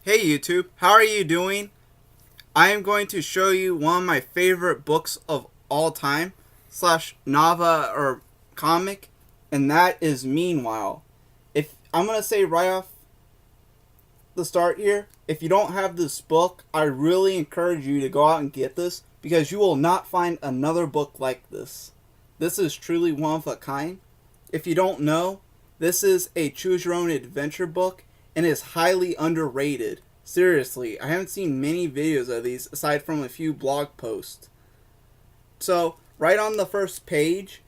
Hey YouTube, how are you doing? I am going to show you one of my favorite books of all time, slash Nava or comic, and that is Meanwhile. If I'm gonna say right off the start here, if you don't have this book, I really encourage you to go out and get this because you will not find another book like this. This is truly one of a kind. If you don't know, this is a choose your own adventure book and is highly underrated. Seriously, I haven't seen many videos of these aside from a few blog posts. So, right on the first page,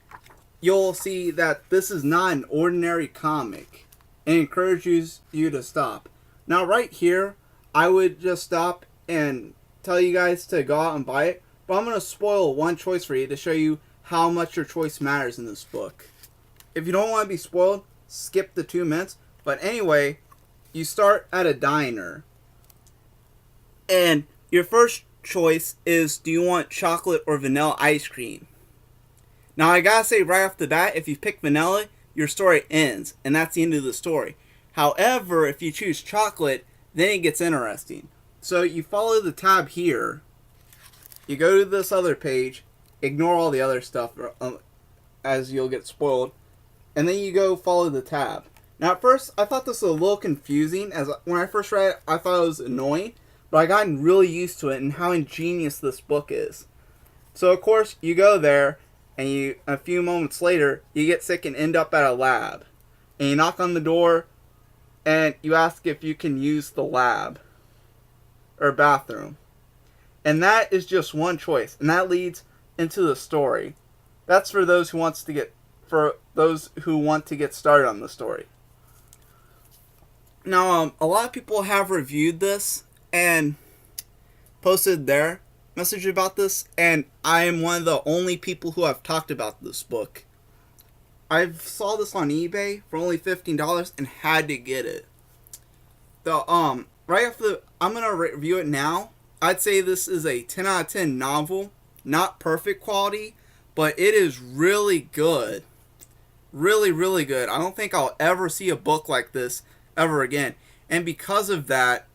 you'll see that this is not an ordinary comic and encourages you to stop. Now, right here, I would just stop and tell you guys to go out and buy it, but I'm going to spoil one choice for you to show you how much your choice matters in this book. If you don't want to be spoiled, skip the 2 minutes. But anyway, you start at a diner. And your first choice is, do you want chocolate or vanilla ice cream? Now I gotta say right off the bat, if you pick vanilla, your story ends. And that's the end of the story. However, if you choose chocolate, then it gets interesting. So you follow the tab here. You go to this other page. Ignore all the other stuff as you'll get spoiled. And then you go follow the tab. Now at first, I thought this was a little confusing. As when I first read it, I thought it was annoying. But I gotten really used to it and how ingenious this book is. So of course, you go there, and a few moments later, you get sick and end up at a lab. And you knock on the door, and you ask if you can use the lab. Or bathroom. And that is just one choice. And that leads into the story. That's for those who want to get started on the story. Now, a lot of people have reviewed this and posted their message about this, and I am one of the only people who have talked about this book. I saw this on eBay for only $15 and had to get it. I'm gonna review it now. I'd say this is a 10 out of 10 novel, not perfect quality, but it is really good. Really, really good. I don't think I'll ever see a book like this ever again. And because of that,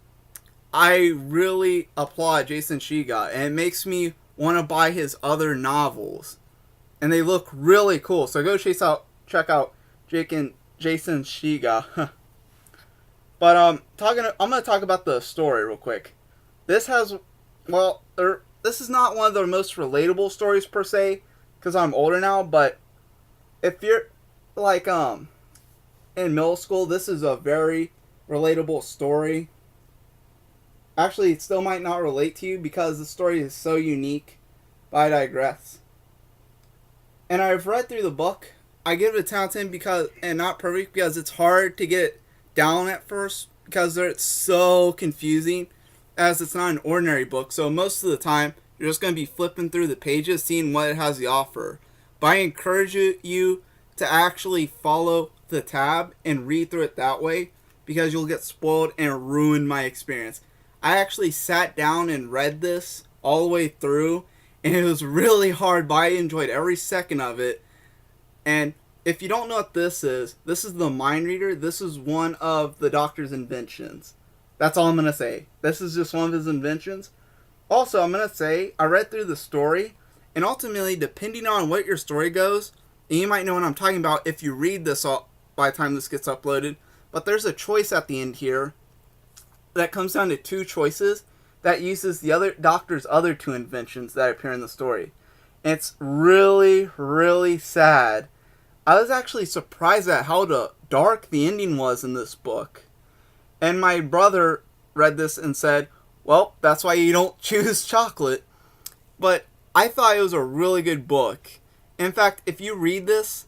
I really applaud Jason Shiga, and it makes me want to buy his other novels. And they look really cool. So go check out Jason Shiga. But I'm going to talk about the story real quick. This is not one of the most relatable stories per se, because I'm older now, but if you're like in middle school, this is a very relatable story. Actually, it still might not relate to you because the story is so unique, but I digress. And I've read through the book. I give it a 10 out of 10 and not perfect, because it's hard to get down at first because it's so confusing, as it's not an ordinary book. So most of the time, you're just going to be flipping through the pages, seeing what it has to offer. But I encourage you to actually follow the tab and read through it that way, because you'll get spoiled and ruin my experience. I actually sat down and read this all the way through, and it was really hard, but I enjoyed every second of it. And if you don't know what this is the mind reader. This is one of the Doctor's inventions. That's all I'm going to say. This is just one of his inventions. Also, I'm going to say, I read through the story, and ultimately, depending on what your story goes, and you might know what I'm talking about if you read this by the time this gets uploaded, but there's a choice at the end here that comes down to 2 choices that uses the other Doctor's other 2 inventions that appear in the story. And it's really, really sad. I was actually surprised at how dark the ending was in this book. And my brother read this and said, well, that's why you don't choose chocolate. But I thought it was a really good book. In fact, if you read this,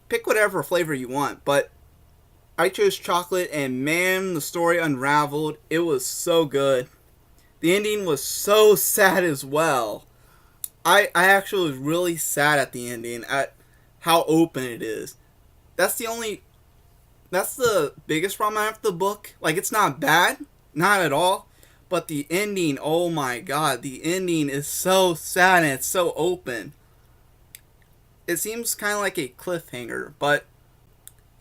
pick whatever flavor you want, but I chose chocolate, and man, the story unraveled. It was so good. The ending was so sad as well. I actually was really sad at the ending, at how open it is. That's the biggest problem I have with the book. Like, it's not bad, not at all, but the ending, oh my god, the ending is so sad and it's so open. It seems kind of like a cliffhanger, but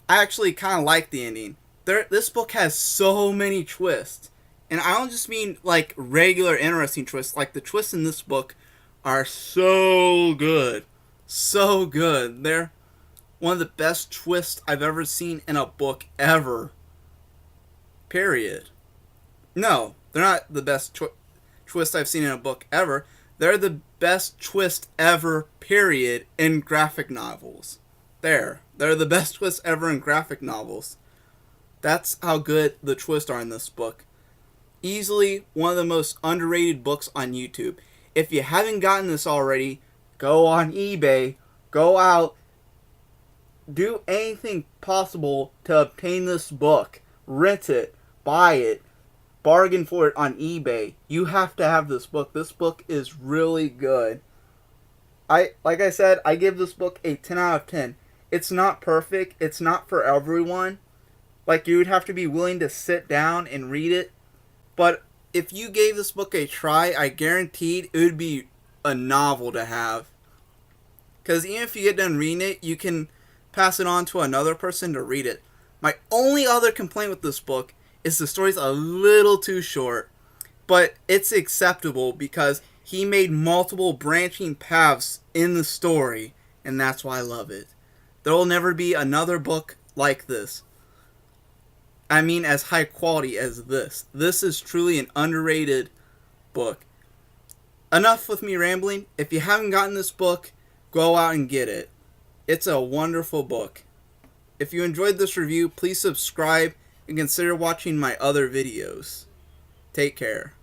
I actually kind of like the ending. This book has so many twists, And I don't just mean like regular interesting twists. Like the twists in this book are so good. So good. They're one of the best twists I've ever seen in a book ever. Period. No, they're not the best twist I've seen in a book ever. They're the best twist ever, period, in graphic novels. They're the best twists ever in graphic novels. That's how good the twists are in this book. Easily one of the most underrated books on YouTube. If you haven't gotten this already, go on eBay, go out, do anything possible to obtain this book. Rent it, buy it, bargain for it on eBay. You have to have this book. This book is really good. Like I said, I give this book a 10 out of 10. It's not perfect. It's not for everyone. Like, you would have to be willing to sit down and read it. But if you gave this book a try, I guaranteed it would be a novel to have. Because even if you get done reading it, you can pass it on to another person to read it. My only other complaint with this book is the story's a little too short. But it's acceptable because he made multiple branching paths in the story. And that's why I love it. There will never be another book like this. I mean, as high quality as this. This is truly an underrated book. Enough with me rambling. If you haven't gotten this book, go out and get it. It's a wonderful book. If you enjoyed this review, please subscribe and consider watching my other videos. Take care.